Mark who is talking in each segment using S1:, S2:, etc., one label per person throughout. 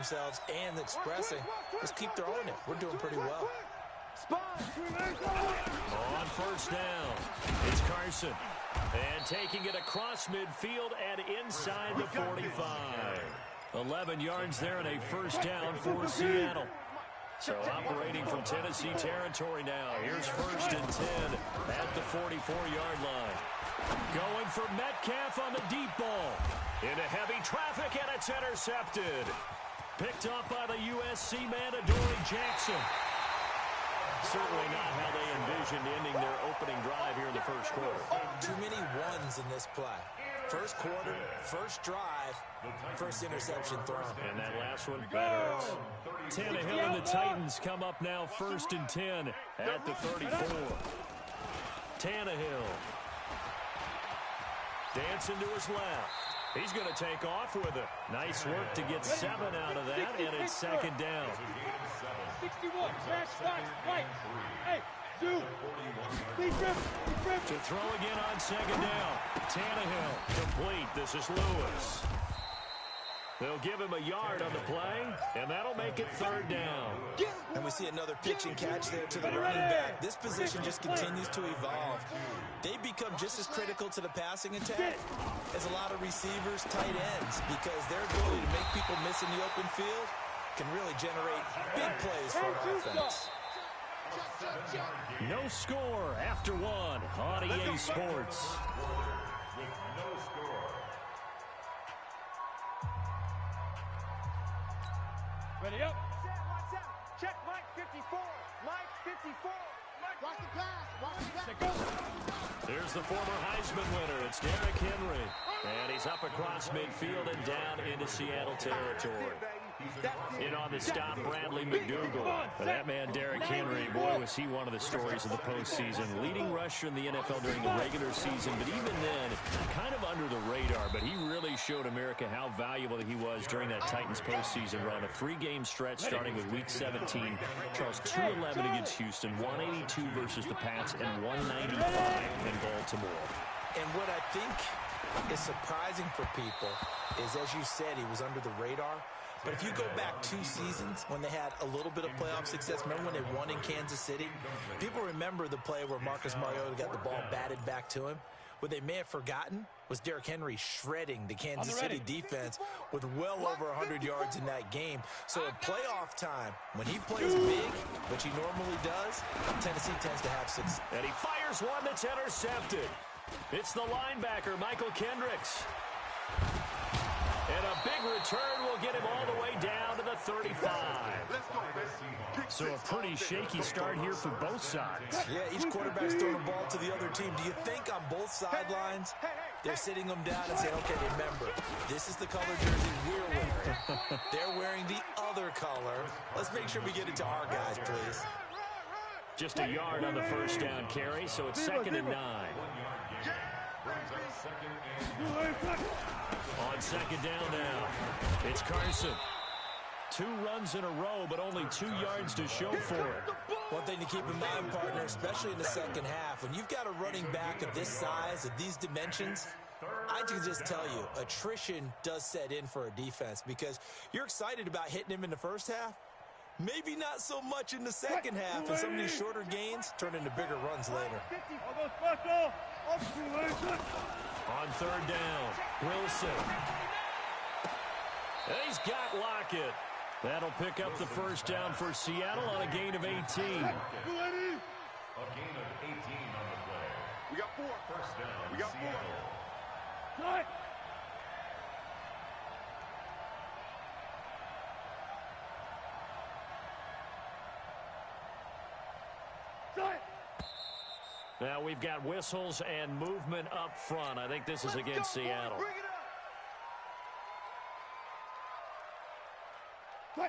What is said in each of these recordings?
S1: themselves and expressing. Just keep throwing it. We're doing pretty well.
S2: On first down, it's Carson. And taking it across midfield and inside the 45. 11 yards there and a first down for Seattle. So operating from Tennessee territory now. Here's first and 10 at the 44-yard line. Going for Metcalf on the deep ball. Into heavy traffic, and it's intercepted. Picked up by the USC man, Adoree Jackson. Certainly not how they envisioned ending their opening drive here in the first quarter.
S1: Too many ones in this play. First quarter, first drive, first interception thrown.
S2: And that last one, that hurts. Tannehill and the Titans come up now first and 10 at the 34. Tannehill. Dancing to his left. He's going to take off with it. Nice work to get 7 out of that, and it's second down.
S3: 61, right. Hey, 2.
S2: To throw again on second down. Tannehill complete. This is Lewis. They'll give him a yard on the play, and that'll make it third down.
S1: And we see another pitch and catch there to the running back. This position just continues to evolve. They become just as critical to the passing attack as a lot of receivers, tight ends, because their ability to make people miss in the open field can really generate big plays for our offense.
S2: No score after one on EA Sports.
S3: Ready up.
S4: Watch out. Check Mike 54. Mike 54. Watch the pass. Watch the pass.
S2: There's the former Heisman winner. It's Derrick Henry. And he's up across midfield and down into Seattle territory. In on the stop, Bradley McDougall. But that man, Derrick Henry, boy, was he one of the stories of the postseason. Leading rusher in the NFL during the regular season, but even then, kind of under the radar. But he really showed America how valuable he was during that Titans postseason run. A 3-game stretch starting with Week 17. Charles, 211 against Houston, 182 versus the Pats, and 195 in Baltimore.
S1: And what I think is surprising for people is, as you said, he was under the radar. But if you go back 2 seasons when they had a little bit of playoff success, remember when they won in Kansas City? People remember the play where Marcus Mariota got the ball batted back to him. What they may have forgotten was Derrick Henry shredding the Kansas City defense with well over 100 yards in that game. So at playoff time, when he plays big, which he normally does, Tennessee tends to have success.
S2: And he fires one that's intercepted. It's the linebacker, Michael Kendricks. And a big return will get him all the way down to the 35. So a pretty shaky start here for both sides.
S1: Yeah, each quarterback's throwing the ball to the other team. Do you think on both sidelines they're sitting them down and saying, okay, remember, this is the color jersey we're wearing. They're wearing the other color. Let's make sure we get it to our guys, please.
S2: Just a yard on the first down carry, so it's second and 9. On second down now, it's Carson. 2 runs in a row, but only 2 yards to show for it.
S1: One thing to keep in mind, partner, especially in the second half, when you've got a running back of this size, of these dimensions, I can just tell you, attrition does set in for a defense because you're excited about hitting him in the first half. Maybe not so much in the second half, and some of these shorter gains turn into bigger runs later.
S2: On third down, Wilson. And he's got Lockett. That'll pick up the first down for Seattle on a gain of 18.
S5: A gain of 18 on the play.
S4: We got 4.
S5: First down,
S4: We got 4.
S3: Cut.
S2: Now we've got whistles and movement up front. I think this is against Seattle.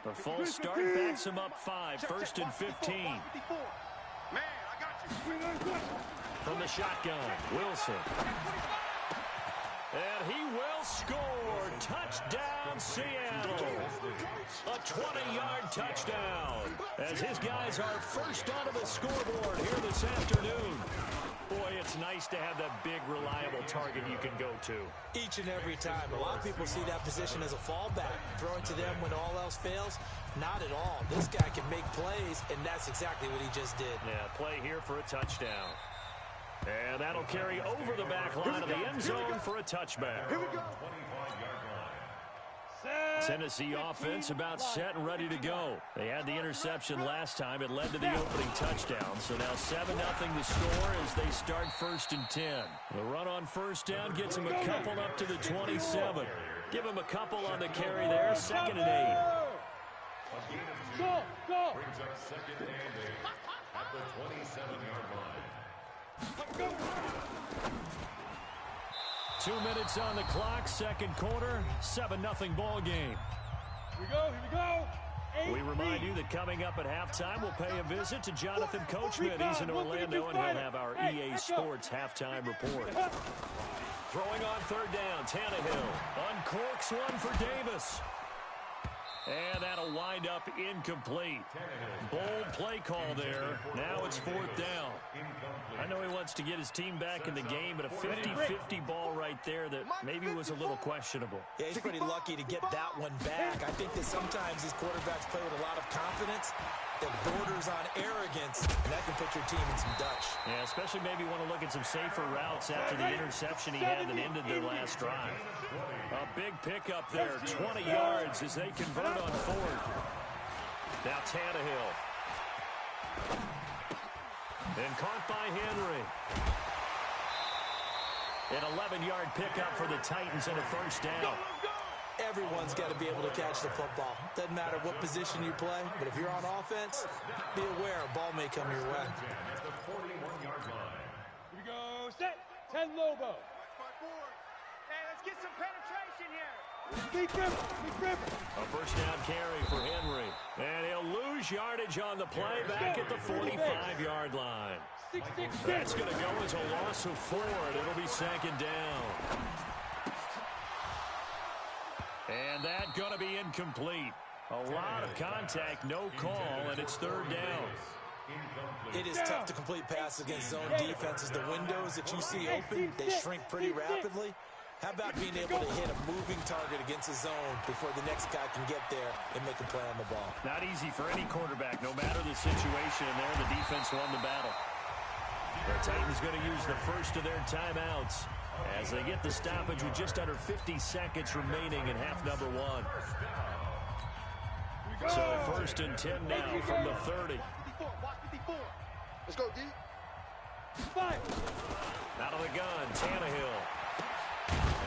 S2: The full start backs him up 5. First and 15.
S4: Man, I got you.
S2: From the shotgun, Wilson. And he will score. Touchdown, Seattle. A a 20-yard touchdown. As his guys are first onto the scoreboard here this afternoon. Boy, it's nice to have that big, reliable target you can go to.
S1: Each and every time. A lot of people see that position as a fallback. Throwing to them when all else fails? Not at all. This guy can make plays, and that's exactly what he just did.
S2: Yeah, play here for a touchdown. And that'll carry over the back line of the end zone for a touchback.
S4: Here we go.
S2: Tennessee offense about set and ready to go. They had the interception last time. It led to the opening touchdown. So now 7-0 to score as they start 1st and 10. The run on first down gets them a couple up to the 27. Give them a couple on the carry there. 2nd and 8.
S3: Go, go.
S5: Brings up 2nd and 8 at the 27-yard line.
S2: 2 minutes on the clock, 2nd quarter, 7-0 ball game.
S3: Here we go, here we go.
S2: We remind you that coming up at halftime, we'll pay a visit to Jonathan Coachman. He's in Orlando, and he'll have our EA Sports halftime report. Throwing on 3rd down, Tannehill uncorks one for Davis. And that'll wind up incomplete. Bold play call there. Now it's 4th down. I know he wants to get his team back in the game, but a 50-50 ball right there that maybe was a little questionable.
S1: Yeah, he's pretty lucky to get that one back. I think that sometimes these quarterbacks play with a lot of confidence that borders on arrogance, and that can put your team in some Dutch.
S2: Yeah, especially maybe want to look at some safer routes after the interception he had that ended their last drive. A big pickup there, 20 yards as they convert on 4th. Now Tannehill. And caught by Henry. An 11-yard pickup for the Titans and a 1st down.
S1: Everyone's got to be able to catch the football. Doesn't matter what position you play, but if you're on offense, be aware a ball may come your way.
S5: At the 41-yard line.
S3: Here we go, set. 10 Lobo.
S4: Hey, let's get some penetration here.
S3: Big grip, big grip.
S2: A 1st down carry for Henry. And he'll lose yardage on the play back at the 45-yard line.
S3: 6-6.
S2: That's going to go as a loss of 4, and it'll be 2nd down. And that going to be incomplete. A lot of contact, no call, and it's 3rd down.
S1: It is tough to complete passes against zone defenses. The windows that you see open, they shrink pretty rapidly. How about being able to hit a moving target against a zone before the next guy can get there and make a play on the ball?
S2: Not easy for any quarterback, no matter the situation, and there the defense won the battle. The Titans going to use the first of their timeouts as they get the stoppage with just under 50 seconds remaining in half number 1. So 1st and 10 now from the 30.
S4: 54, watch 54. Let's go, D.
S3: 5.
S2: Out of the gun, Tannehill.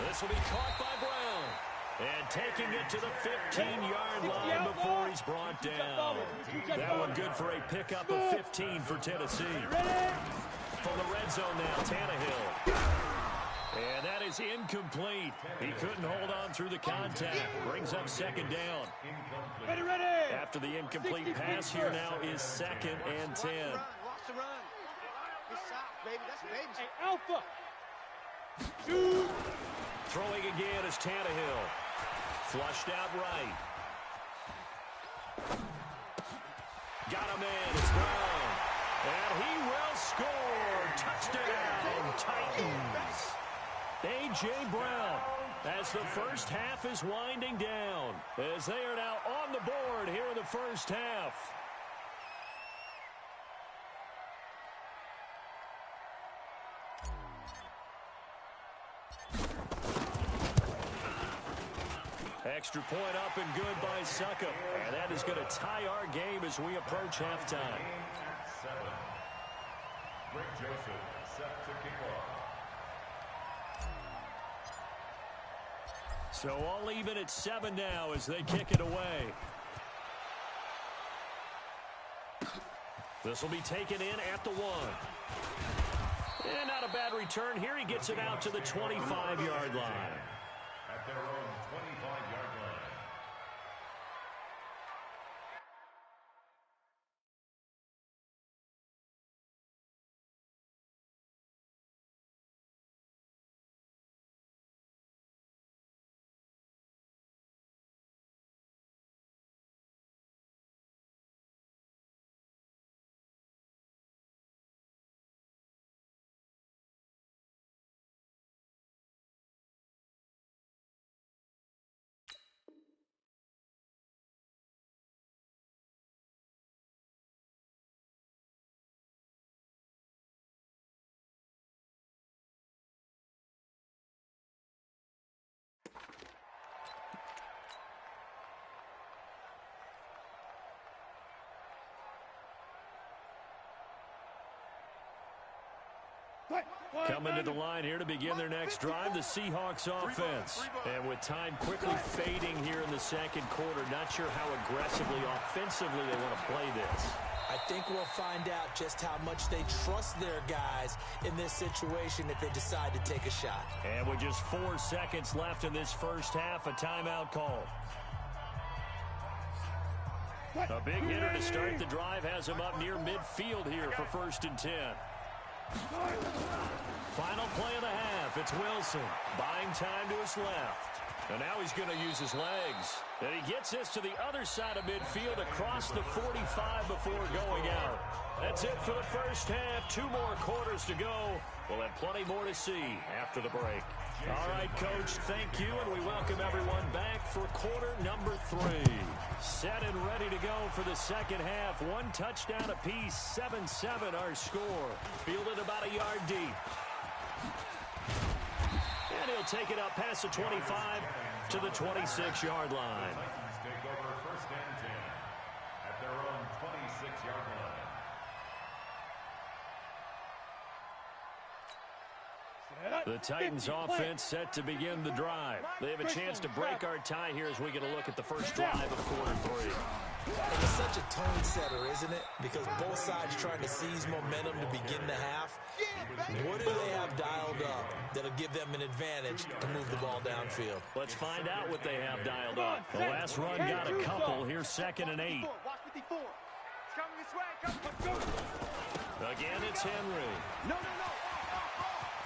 S2: This will be caught by Brown. And taking it to the 15-yard line before he's brought down. That one good for a pickup of 15 for Tennessee. From the red zone now, Tannehill. And that is incomplete. He couldn't hold on through the contact. Brings up 2nd down.
S3: Ready, ready.
S2: After the incomplete pass here now is 2nd and 10.
S4: Watch the run. Good shot, baby. That's baby.
S3: Hey, Alpha. Shoot.
S2: Throwing again is Tannehill. Flushed out right. Got a man. It's Brown. And he will score. Touchdown, Titans. A.J. Brown, as the first half is winding down, as they are now on the board here in the first half. Extra point up and good by Suckup. And that is going to tie our game as we approach halftime.
S5: 7. Greg Joseph set to kick off.
S2: So all even at 7 now as they kick it away. This will be taken in at the 1. And not a bad return here. He gets it out to the 25-yard line.
S5: At their own 25-yard line.
S2: Coming to the line here to begin their next drive, the Seahawks offense. And with time quickly fading here in the second quarter, not sure how aggressively, offensively they want to play this.
S1: I think we'll find out just how much they trust their guys in this situation if they decide to take a shot.
S2: And with just 4 seconds left in this first half, a timeout call. A big hitter to start the drive has him up near midfield here for 1st and 10. Final play of the half. It's Wilson buying time to his left. And now he's going to use his legs. And he gets this to the other side of midfield across the 45 before going out. That's it for the first half. 2 more quarters to go. We'll have plenty more to see after the break. All right, Coach, thank you, and we welcome everyone back for quarter number 3. Set and ready to go for the second half. 1 touchdown apiece, 7-7 our score. Fielded about a yard deep. And he'll take it up past the 25 to the 26-yard line.
S5: Take over 1st and 10 at their own 26-yard line.
S2: The Titans offense set to begin the drive. They have a chance to break our tie here as we get a look at the first drive of quarter 3.
S1: And it's such a tone setter, isn't it? Because both sides trying to seize momentum to begin the half. What do they have dialed up that'll give them an advantage to move the ball downfield?
S2: Let's find out what they have dialed up. The last run got a couple. Here's 2nd and 8. Again, it's Henry.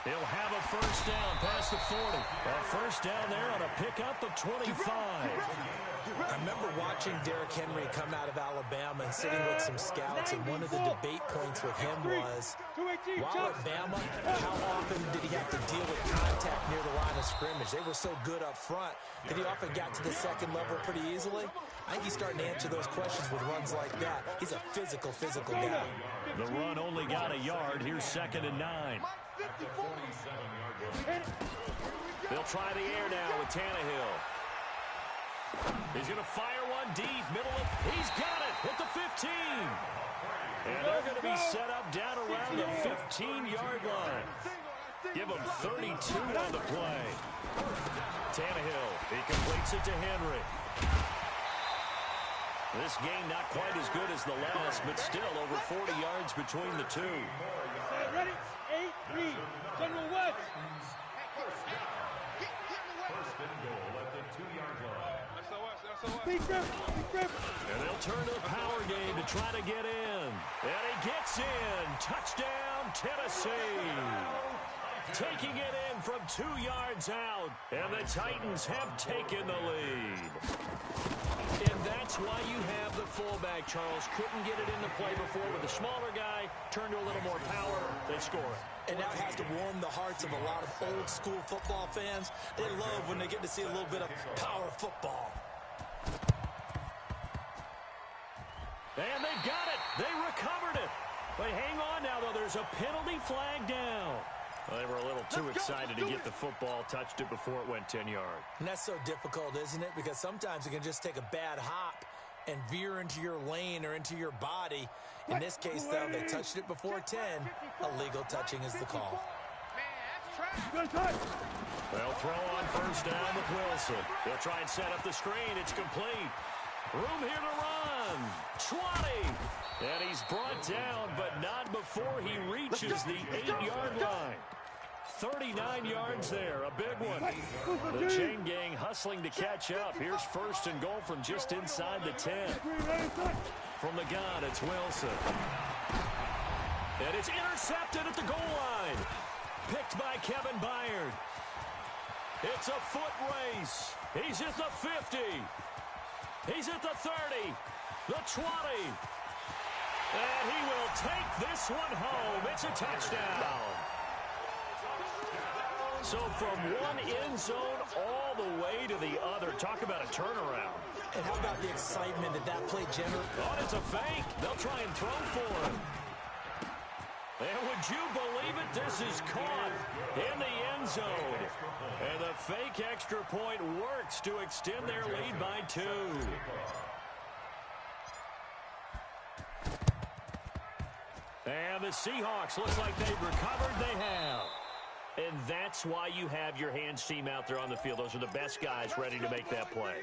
S2: He'll have a first down past the 40. A first down there on a pickup of 25.
S1: I remember watching Derrick Henry come out of Alabama and sitting with some scouts, and one of the debate points with him was, while at Bama, how often did he have to deal with contact near the line of scrimmage? They were so good up front that he often got to the second level pretty easily. I think he's starting to answer those questions with runs like that. He's a physical guy.
S2: The run only got a yard. Here's 2nd and 9. They'll try the air now with Tannehill. He's going to fire one deep, middle of, he's got it at the 15. And they're going to be set up down around the 15-yard line. Give him 32 on the play. Tannehill, he completes it to Henry. This game not quite as good as the last, but still over 40 yards between the two.
S3: Ready? 8-3. General West.
S5: First and goal at the 2-yard line.
S2: And they'll turn to the power game to try to get in. And he gets in. Touchdown, Tennessee. Taking it in from 2 yards out. And the Titans have taken the lead. And that's why you have the fullback, Charles. Couldn't get it into play before with the smaller guy. Turned to a little more power. They score it.
S1: And that has to warm the hearts of a lot of old-school football fans. They love when they get to see a little bit of power football.
S2: And they've got it. They recovered it. But hang on now, though. There's a penalty flag down. Well, they were a little too excited to get the football, touched it before it went 10 yards.
S1: And that's so difficult, isn't it? Because sometimes it can just take a bad hop and veer into your lane or into your body. In this case, though, they touched it before 10. Illegal touching is the call.
S2: They'll throw on first down with Wilson. They'll try and set up the screen. It's complete. Room here to run. 20. And he's brought down, but not before he reaches the 8-yard line. 39 yards there, a big one. The chain gang hustling to catch up. Here's 1st and goal from just inside the 10. From the gun, it's Wilson. And it's intercepted at the goal line. Picked by Kevin Byard. It's a foot race. He's at the 50. He's at the 30. The 20. And he will take this one home. It's a touchdown. So from one end zone all the way to the other. Talk about a turnaround.
S1: And how about the excitement that play generated?
S2: Oh, it's a fake. They'll try and throw for him. And would you believe it? This is caught in the end zone. And the fake extra point works to extend their lead by 2. And the the Seahawks. Looks like they've recovered. They have. And that's why you have your hands team out there on the field. Those are the best guys ready to make that play.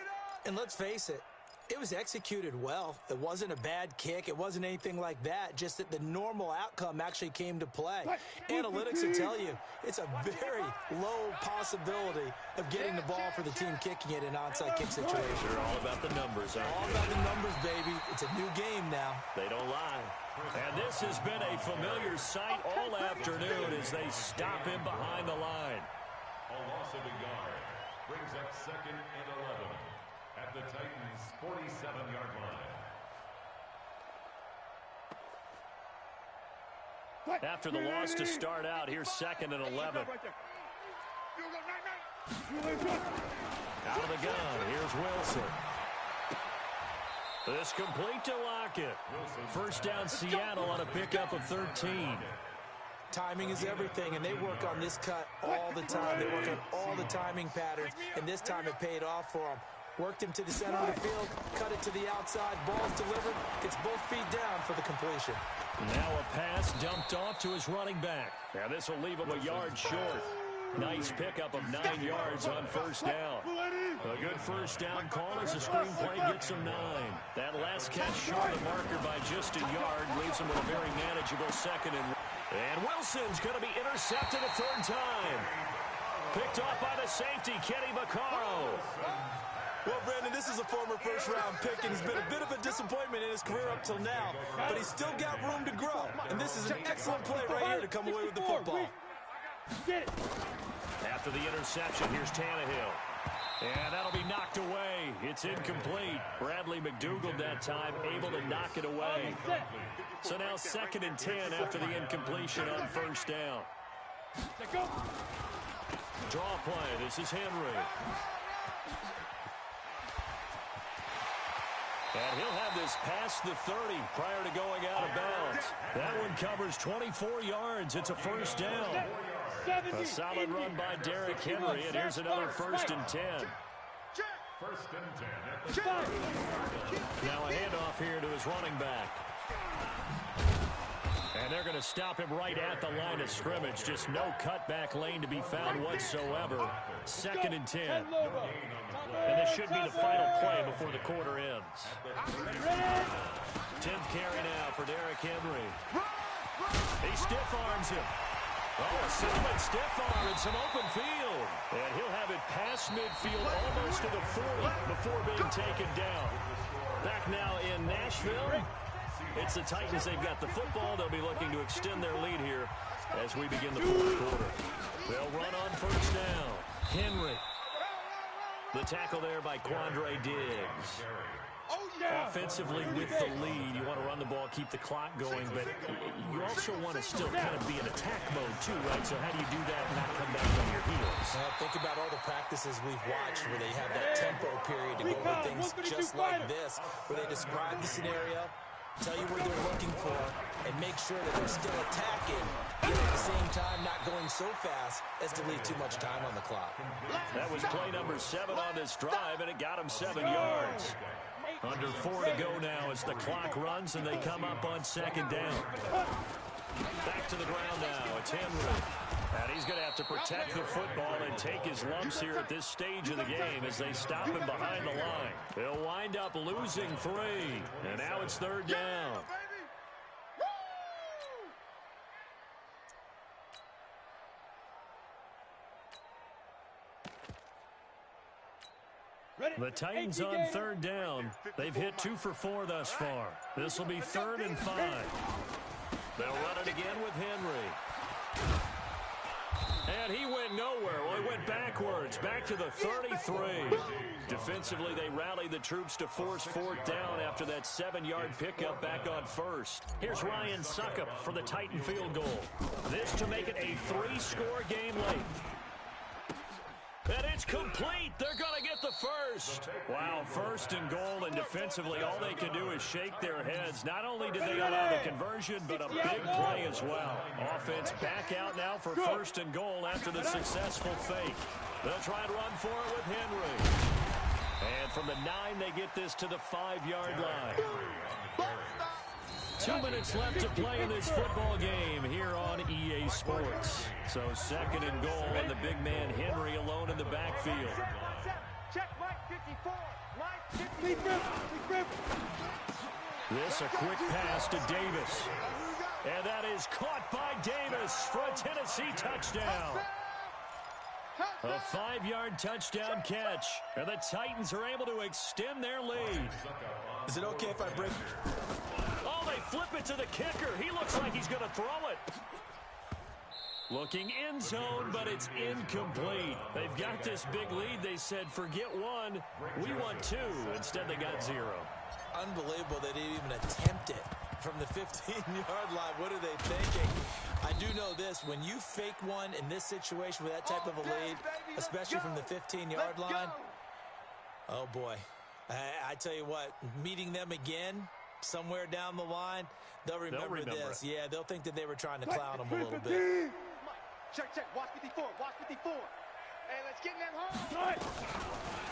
S1: And let's face it, it was executed well. It wasn't a bad kick. It wasn't anything like that, just that the normal outcome actually came to play. Analytics will tell you it's a very low possibility of getting the ball for the team kicking it in an onside kick situation.
S2: They're all about the numbers, aren't
S1: All
S2: they?
S1: about the numbers, baby. It's a new game now.
S2: They don't lie. And this has been a familiar sight all afternoon as they stop him behind the line.
S5: A loss of a yard brings up 2nd and 11 at the Titans' 47-yard line.
S2: After the loss to start out, here's 2nd and 11. Out of the gun, here's Wilson. This complete to Lockett. First down Seattle on a pickup of 13.
S1: Timing is everything, and they work on this cut all the time. They work on all the timing patterns, and this time it paid off for them. Worked him to the center of the field, cut it to the outside, ball's delivered, gets both feet down for the completion.
S2: Now a pass dumped off to his running back. Now this will leave him a yard short. Nice pickup of 9 yards on first down. A good first down call as the screenplay gets him 9. That last catch short of marker by just a yard leaves him with a very manageable 2nd and Wilson's going to be intercepted a 3rd time. Picked off by the safety, Kenny Vaccaro.
S1: Well, Brandon, this is a former first-round pick, and he's been a bit of a disappointment in his career up till now, but he's still got room to grow, and this is an excellent play right here to come away with the football.
S2: After the interception, here's Tannehill. And that'll be knocked away. It's incomplete. Bradley McDougald that time able to knock it away. So now 2nd and 10 after the incompletion on first down. Draw play. This is Henry. And he'll have this past the 30 prior to going out of bounds. That one covers 24 yards. It's a first down. A solid run by Derrick Henry, and here's another 1st and 10.
S5: 1st and 10 at the
S2: Now a handoff here to his running back. And they're going to stop him right at the line of scrimmage. Just no cutback lane to be found whatsoever. 2nd and 10. And this should be the final play before the quarter ends. 10th carry now for Derrick Henry. He stiff-arms him. Oh, a solid stiff arm and some open field. And he'll have it past midfield almost to the 40 before being taken down. Back now in Nashville. It's the Titans. They've got the football. They'll be looking to extend their lead here as we begin the 4th quarter. They'll run on first down. Henry. The tackle there by Quandre Diggs. Offensively with the lead, you want to run the ball, keep the clock going, but you also want to still kind of be in attack mode too, right? So how do you do that and not come back on your heels?
S1: Think about all the practices we've watched where they have that tempo period to go over things just like this, where they describe the scenario, tell you what they're looking for, and make sure that they're still attacking, yet at the same time not going so fast as to leave too much time on the clock.
S2: That was play number 7 on this drive, and it got him 7 yards. Under 4 to go now as the clock runs, and they come up on 2nd down. Back to the ground now. It's Henry. And he's going to have to protect the football and take his lumps here at this stage of the game as they stop him behind the line. They'll wind up losing 3. And now it's 3rd down. The Titans on 3rd down. They've hit 2 for 4 thus far. This will be 3rd and 5. They'll run it again with Henry. And he went nowhere. Well, he went backwards, back to the 33. Defensively, they rallied the troops to force 4th down after that 7-yard pickup back on 1st. Here's Ryan Suckup for the Titan field goal. This to make it a 3-score game late. And it's complete. They're going to get the first. Wow, 1st and goal, and defensively, all they can do is shake their heads. Not only did they allow the conversion, but a big play as well. Offense back out now for 1st and goal after the successful fake. They'll try and run for it with Henry. And from the 9, they get this to the 5-yard line. 2 minutes left to play in this football game here on EA Sports. So 2nd and goal, and the big man Henry alone in the backfield.
S4: Check Mike 54. Mike 54.
S2: This a quick pass to Davis. And that is caught by Davis for a Tennessee touchdown. A 5-yard touchdown catch. And the Titans are able to extend their lead.
S1: Is it okay if I break?
S2: Oh, they flip it to the kicker. He looks like he's going to throw it. Looking end zone, but it's incomplete. They've got this big lead. They said, forget one, we want 2. Instead, they got 0.
S1: Unbelievable they didn't even attempt it from the 15-yard line. What are they thinking? I do know this. When you fake one in this situation with that type of a lead, especially from the 15-yard line, oh, boy. I tell you what, meeting them again somewhere down the line, they'll remember this.
S2: It.
S1: Yeah, they'll think that they were trying to clown them a little bit.
S4: Check. Watch 54. Watch 54. Hey, let's get in them home.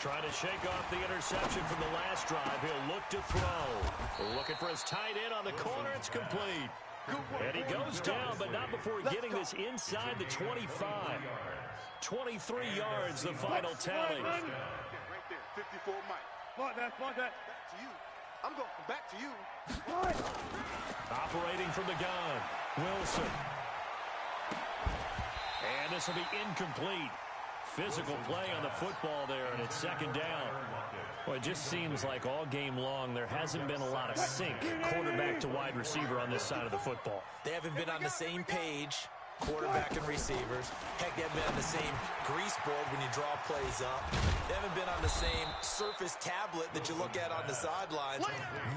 S2: Trying to shake off the interception from the last drive. He'll look to throw. Looking for his tight end on the corner. It's complete. And he goes down, but not before getting this inside the 25. 23 yards, the final tally.
S4: Right there, 54 Mike.
S3: Smart that.
S4: Back to you. I'm going back to you.
S2: Operating from the gun, Wilson. And this will be incomplete. Physical play on the football there, and it's 2nd down. Well, it just seems like all game long there hasn't been a lot of sync quarterback to wide receiver on this side of the football.
S1: They haven't been on the same page, quarterback and receivers. Heck, they haven't been on the same grease board when you draw plays up. They haven't been on the same surface tablet that you look at on the sidelines.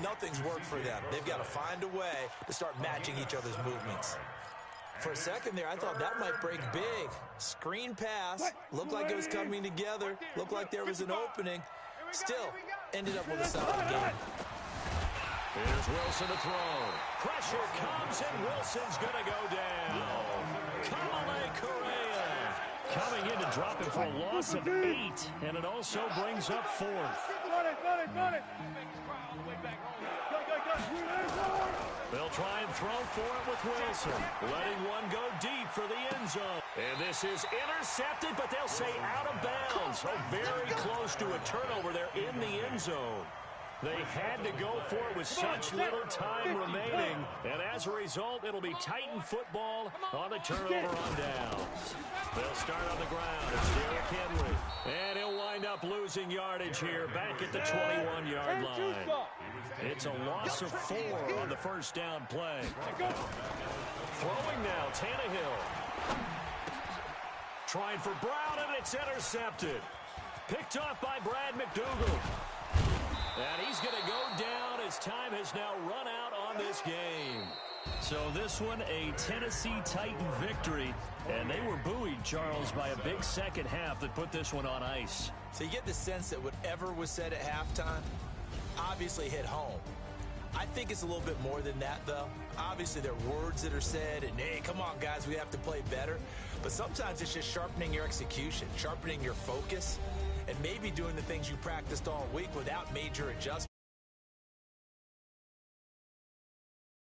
S1: Nothing's worked for them. They've got to find a way to start matching each other's movements. For a second there, I thought that might break big. Screen pass. Looked like it was coming together. Looked like there was an opening. Still, ended up with a solid game.
S2: Here's Wilson to throw. Pressure comes, and Wilson's going to go down. Kamale Correa coming in to drop him for a loss of 8, and it also brings up 4th.
S3: Got it.
S2: They'll try and throw for it with Wilson. Letting one go deep for the end zone. And this is intercepted, but they'll say out of bounds. So very close to a turnover there in the end zone. They had to go for it with such little time remaining. And as a result, it'll be Titan football on the turnover on downs. They'll start on the ground. It's Derrick Henry. And he'll wind up losing yardage here back at the 21-yard line. It's a loss of 4 on the first down play. Throwing now, Tannehill. Trying for Brown, and it's intercepted. Picked off by Brad McDougal. And he's going to go down as time has now run out on this game. So this one, a Tennessee Titan victory. And they were buoyed, Charles, by a big second half that put this one on ice.
S1: So you get the sense that whatever was said at halftime obviously hit home. I think it's a little bit more than that, though. Obviously, there are words that are said, and, hey, come on, guys, we have to play better. But sometimes it's just sharpening your execution, sharpening your focus, and maybe doing the things you practiced all week without major adjustments.